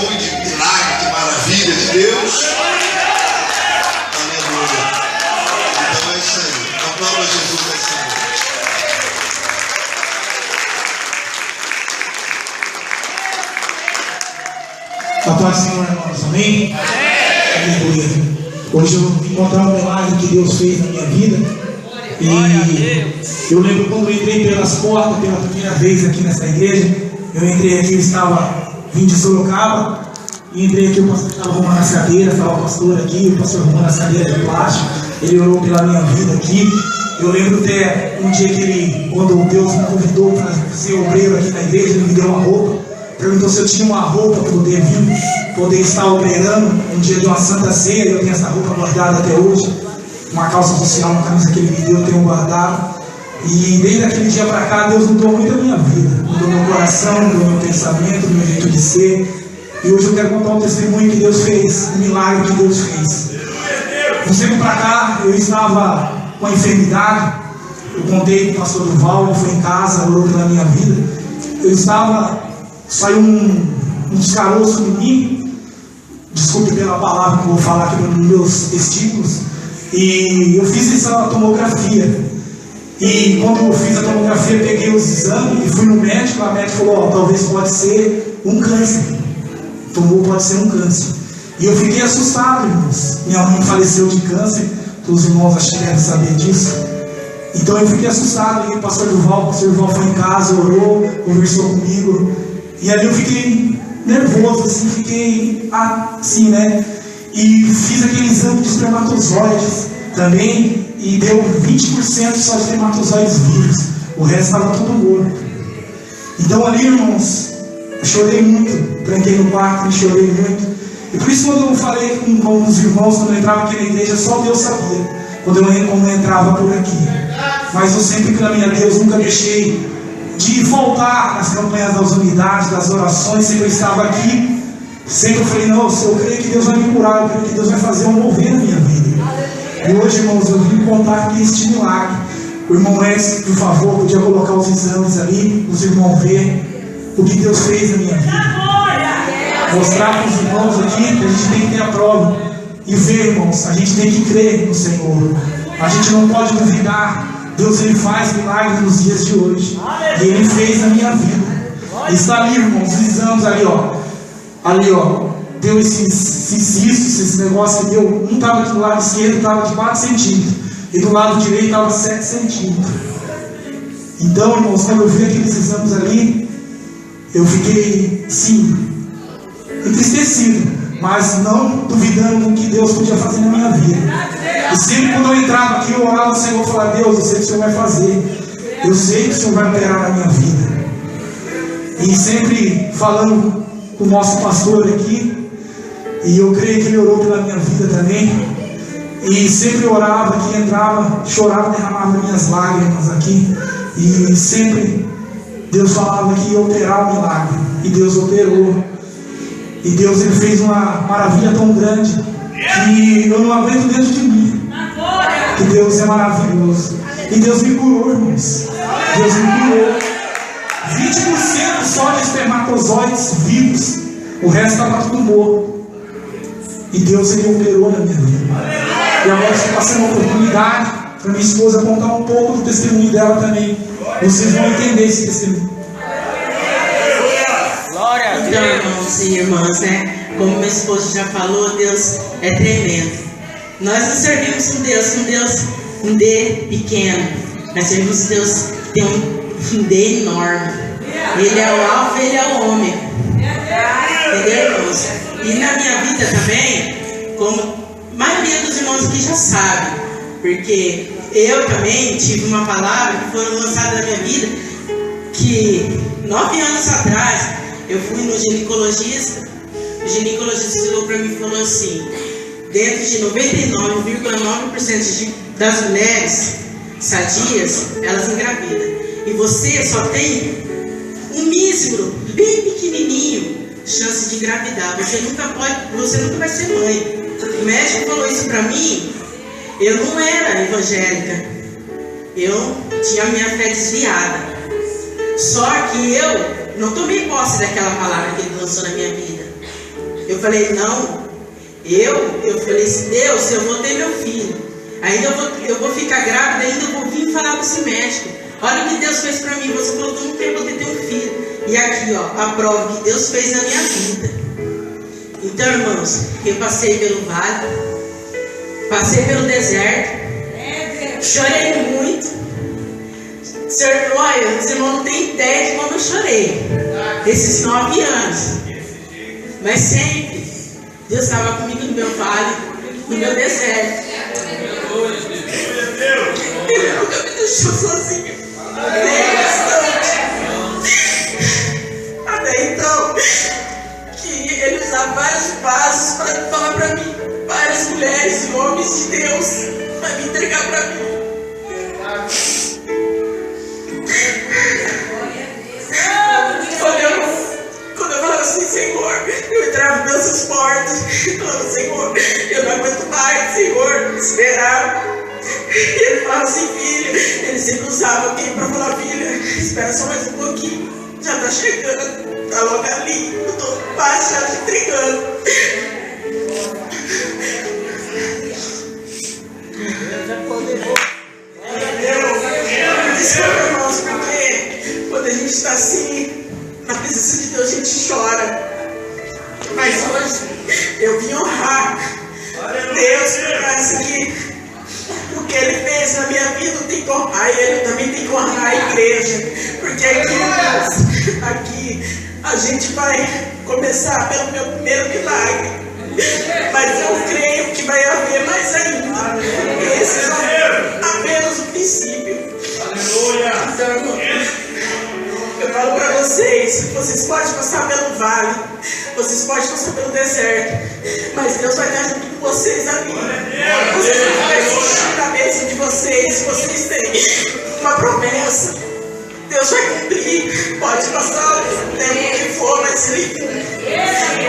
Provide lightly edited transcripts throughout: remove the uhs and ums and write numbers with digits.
testemunho de milagre, de maravilha de Deus? Aleluia. Então é isso aí. Aplauda Jesus nessa noite. A paz do Senhor, irmãos. Amém? Aleluia. Hoje eu vim contar um milagre que Deus fez na minha vida. E eu lembro quando eu entrei pelas portas pela primeira vez aqui nessa igreja. Eu entrei aqui, eu estava vindo de Sorocaba. E entrei aqui, o pastor estava arrumando as cadeiras, estava o pastor aqui, o pastor arrumando as cadeiras de plástico. Ele orou pela minha vida aqui. Eu lembro até um dia que ele, quando Deus me convidou para ser obreiro aqui na igreja, ele me deu uma roupa. Perguntou se eu tinha uma roupa para poder vir, poder estar operando um dia de uma santa ceia. Eu tenho essa roupa guardada até hoje, uma calça social, uma camisa que ele me deu, eu tenho guardado. E desde aquele dia para cá, Deus mudou muito a minha vida, mudou meu coração, mudou meu pensamento, meu jeito de ser. E hoje eu quero contar um testemunho que Deus fez, um milagre que Deus fez. Um tempo para cá, eu estava com a enfermidade. Eu contei com o pastor Duval, ele foi em casa, orou pela minha vida. Eu estava, saiu uns caroços em mim. Desculpe pela palavra que eu vou falar aqui nos meus testículos. E eu fiz essa tomografia. E quando eu fiz a tomografia, peguei os exames e fui no médico. A médica falou: talvez pode ser um câncer. Tumor pode ser um câncer. E eu fiquei assustado, irmãos. Minha mãe faleceu de câncer. Os irmãos acho que devem saber disso. Então eu fiquei assustado. Liguei para o pastor Duval foi em casa, orou, conversou comigo. E ali eu fiquei nervoso, assim, fiquei assim, né? E fiz aquele exame de espermatozoides também. E deu 20% só de espermatozoides vivos. O resto estava tudo morto. Então ali, irmãos, eu chorei muito. Tranquei no quarto e chorei muito. E por isso, quando eu falei com os irmãos, quando eu entrava aqui na igreja, só Deus sabia quando eu entrava por aqui. Mas eu sempre clamei a Deus, nunca deixei de faltar nas campanhas das unidades, das orações. Sempre eu estava aqui, sempre eu falei: não, eu creio que Deus vai me curar, eu creio que Deus vai fazer um mover na minha vida. E hoje, irmãos, eu vim contar aqui este milagre. O irmão Wesley, por favor, podia colocar os exames ali, os irmãos ver o que Deus fez na minha vida. Mostrar para os irmãos aqui que a gente tem que ter a prova. E ver, irmãos, a gente tem que crer no Senhor. A gente não pode duvidar. Deus, Ele faz milagres nos dias de hoje. E Ele fez na minha vida. E está ali, irmãos, os exames ali, ó. Ali, ó. Deu esses cistos, esse negócio que deu. Um estava do lado esquerdo, estava de 4 centímetros. E do lado direito estava 7 centímetros. Então, irmãos, quando eu vi aqueles exames ali, eu fiquei, sim, entristecido, mas não duvidando do que Deus podia fazer na minha vida. E sempre quando eu entrava aqui, eu orava ao Senhor e falava: Deus, eu sei que o Senhor vai fazer. Eu sei que o Senhor vai operar na minha vida. E sempre falando com o nosso pastor aqui. E eu creio que ele orou pela minha vida também. E sempre orava aqui, entrava, chorava, derramava minhas lágrimas aqui. E sempre Deus falava que ia operar o milagre. E Deus operou. E Deus, Ele fez uma maravilha tão grande que eu não aguento dentro de mim. Que Deus é maravilhoso. E Deus me curou, irmãos. Deus me curou. 20% só de espermatozoides vivos. O resto estava tudo morto. E Deus, Ele operou na minha vida. E agora estou passando a oportunidade para minha esposa contar um pouco do testemunho dela também. Vocês vão entender esse testemunho. Então, irmãos e irmãs, né? Como meu esposo já falou, Deus é tremendo. Nós não servimos um Deus pequeno. Nós servimos um Deus que tem um D enorme. Ele é o alfa, Ele é o ômega. Entendeu, irmãos? E na minha vida também, como a maioria dos irmãos aqui já sabe, porque eu também tive uma palavra que foi lançada na minha vida, que 9 anos atrás eu fui no ginecologista. O ginecologista chegou para mim e falou assim: dentro de 99,9% das mulheres sadias, elas engravidam. E você só tem um mísero, bem pequenininho, chance de engravidar. Você nunca vai ser mãe. O médico falou isso para mim. Eu não era evangélica. Eu tinha a minha fé desviada. Só que eu não tomei posse daquela palavra que ele lançou na minha vida. Eu falei, não. Eu falei assim, Deus, eu vou ter meu filho. Ainda eu vou ficar grávida, ainda eu vou vir falar com esse médico. Olha o que Deus fez para mim. Você falou que não tem poder ter um filho. E aqui, ó, a prova que Deus fez na minha vida. Então, irmãos, eu passei pelo vale, passei pelo deserto, chorei muito. Olha, os irmãos não têm ideia de como eu chorei esses 9 anos. Mas sempre Deus estava comigo no meu vale, no meu deserto. Ele nunca me deixou sozinho. Até então, que ele usava vários passos para falar para mim, várias mulheres e homens de Deus, para me entregar para mim. Quando eu falava assim, Senhor, eu entrava nessas portas, eu falava, Senhor, eu não aguento mais, Senhor, esperar. E ele falava assim, filho, ele sempre usava alguém para falar, filha, espera só mais um pouquinho, já está chegando, está logo ali, eu estou quase já te entregando. Desculpa, irmãos, porque quando a gente está assim, na presença de Deus, a gente chora. Mas hoje eu vim honrar Deus, porque o que Ele fez na minha vida, eu tenho que honrar Ele, também tem que honrar a igreja. Porque aqui a gente vai começar pelo meu primeiro milagre. Mas eu creio que vai haver mais ainda. Esse é apenas o princípio. Então, eu falo para vocês podem passar pelo vale, vocês podem passar pelo deserto, mas Deus vai estar junto com vocês ali. Vocês não vai existir na cabeça de vocês têm uma promessa. Deus vai cumprir, pode passar o tempo que for, mas Ele cumpre.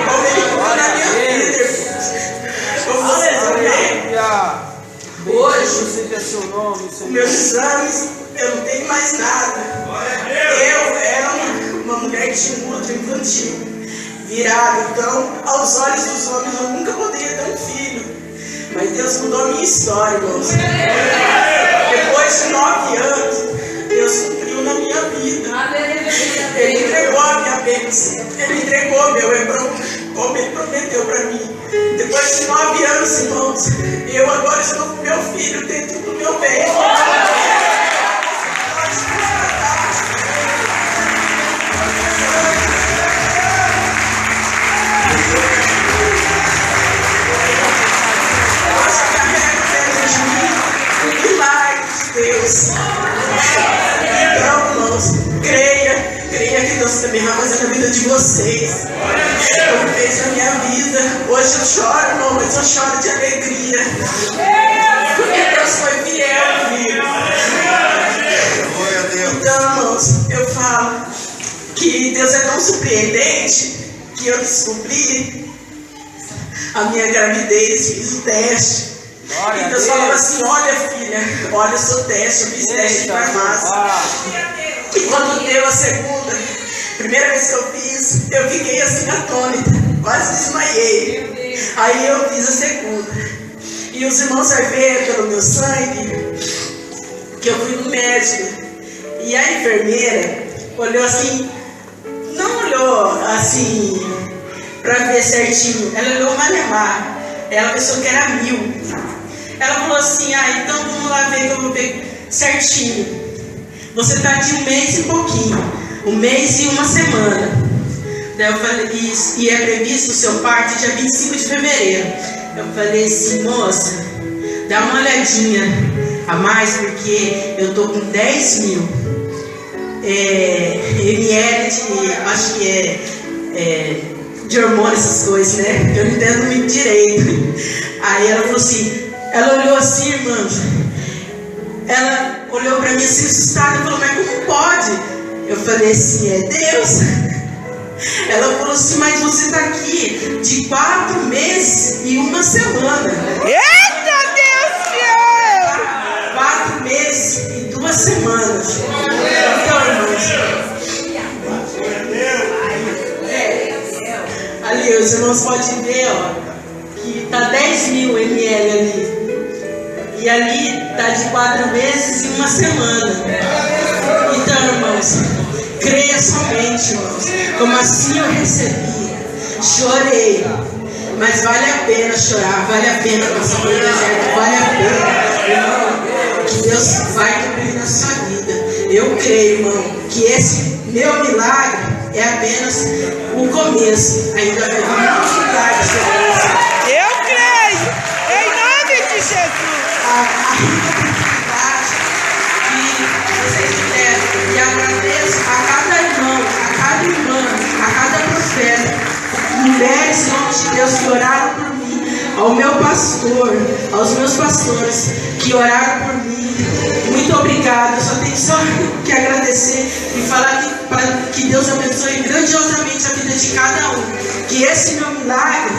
Como Ele cumpre na minha vida, irmãos. Como vocês verem, hoje, meus exames, eu não tenho mais nada. Eu era uma mulher que tinha um útero infantil virado, então, aos olhos dos homens, eu nunca poderia ter um filho. Mas Deus mudou a minha história, irmãos. Depois de 9 anos, Deus cumpriu na minha vida. Ele entregou a minha bênção. Ele entregou meu Hebrão, como Ele prometeu para mim. Depois de 9 anos, irmãos, eu agora estou com meu filho dentro do meu peito. Deus. Então, irmãos, creia que Deus também vai fazer na vida de vocês. Como fez na minha vida. Hoje eu choro, irmão, mas eu choro de alegria. Porque Deus foi fiel comigo. Então, irmãos, eu falo que Deus é tão surpreendente que eu descobri a minha gravidez, fiz o teste. E Deus falava assim, olha filha, olha o seu teste, eu fiz teste de farmácia. E quando deu a primeira vez que eu fiz, eu fiquei assim atônita, quase desmaiei. Aí eu fiz a segunda. E os irmãos vão ver pelo meu sangue que eu fui no médico. E a enfermeira olhou assim, não olhou assim pra ver certinho, ela olhou malemar. Ela pensou que era 1000. Ela falou assim, então vamos lá ver que eu vou ver certinho. Você está de 1 mês e pouquinho, 1 mês e 1 semana. Daí eu falei, e é previsto o seu parto dia 25 de fevereiro. Eu falei assim, moça, dá uma olhadinha a mais, porque eu tô com 10.000 ml de, acho que de hormônio, essas coisas, né? Eu não entendo muito direito. Aí ela falou assim, ela olhou assim, irmã, ela olhou pra mim assim, assustada, e falou, mas como pode? Eu falei assim, é Deus. Ela falou assim, mas você tá aqui de 4 meses e 1 semana. Eita Deus, Senhor! 4 meses e 2 semanas. Então, irmãos, ali os irmãos podem ver, ó, que tá 10.000 ml ali. E ali tá de 4 meses e 1 semana. Então, irmãos, creia somente, irmãos. Como assim eu recebi? Chorei. Mas vale a pena chorar, vale a pena passar pelo deserto, vale a pena, irmão, que Deus vai cumprir na sua vida. Eu creio, irmão, que esse meu milagre é apenas o começo. Ainda vai vir muitos milagres. Eu creio, em nome de Jesus. A oportunidade que vocês tiveram, e agradeço a cada irmão, a cada irmã, a cada profeta, mulheres e homens de Deus que oraram por mim, ao meu pastor, aos meus pastores que oraram por mim. Muito obrigado. Eu só tenho que agradecer e falar que Deus abençoe grandiosamente a vida de cada um. Que esse meu milagre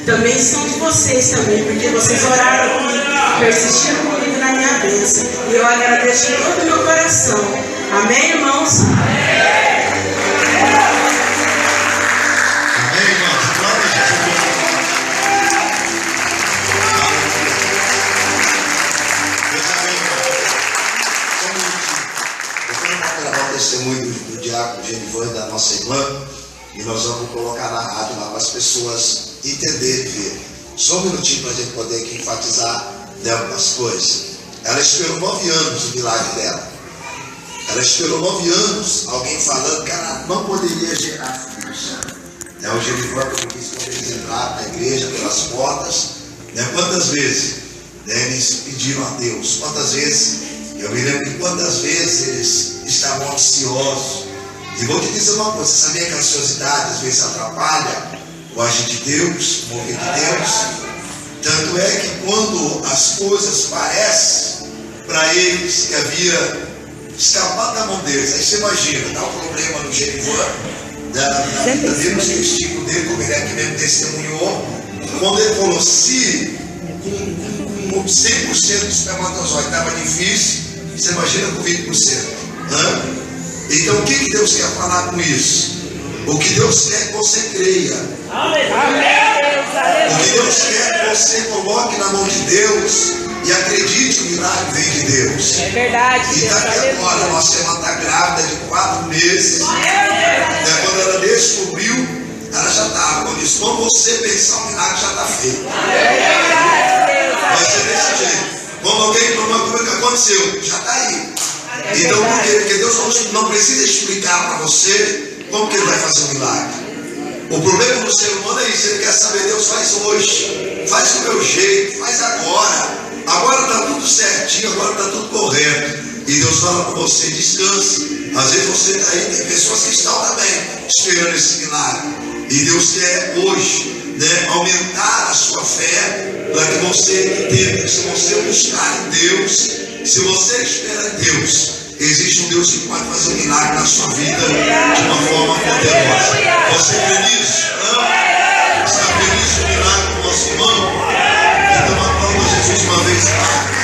também são de vocês também, porque vocês oraram comigo, persistiram comigo na minha bênção. E eu agradeço de todo o meu coração. Amém, irmãos? Testemunho do diácono Genivan e da nossa irmã, e nós vamos colocar na rádio lá para as pessoas entenderem e ver. Só um minutinho para a gente poder aqui enfatizar algumas coisas. Ela esperou 9 anos o milagre dela. Ela esperou 9 anos alguém falando que ela não poderia gerar filhos. O Genivan, como disse, quando eles entraram na igreja pelas portas, quantas vezes eles pediram a Deus? Quantas vezes? Eu me lembro de quantas vezes eles estavam ansiosos. E vou te dizer uma coisa: você sabia que a ansiosidade às vezes atrapalha o agir de Deus, o mover de Deus? Tanto é que quando as coisas parecem para eles que havia escapado da mão deles, aí você imagina, dá um problema no Genivan, na vida dele, no estímulo dele, como ele aqui mesmo testemunhou, quando ele falou: se com 100% do espermatozoide estava difícil, você imagina com 20%. Então o que Deus quer falar com isso? O que Deus quer que você creia. O que Deus quer que você coloque na mão de Deus e acredite que o milagre vem de Deus. É verdade. E daqui agora, nossa irmã está grávida de 4 meses. Quando ela descobriu, ela já estava. Quando disse: quando você pensar, o milagre já está feito. Vai ser desse jeito. Quando alguém pergunta como é que aconteceu, já está aí. Então, porque Deus não precisa explicar para você como que Ele vai fazer um milagre. O problema do ser humano é isso: ele quer saber, Deus faz hoje, faz do meu jeito, faz agora. Agora está tudo certinho, agora está tudo correto. E Deus fala para você: descanse. Às vezes você está aí, tem pessoas que estão também esperando esse milagre. E Deus quer hoje aumentar a sua fé, para que você entenda que se você buscar em Deus, se você esperar em Deus, existe um Deus que pode fazer um milagre na sua vida de uma forma poderosa. Você crê nisso? Não? Está feliz com o milagre do nosso irmão? Então aplauda Jesus uma vez mais.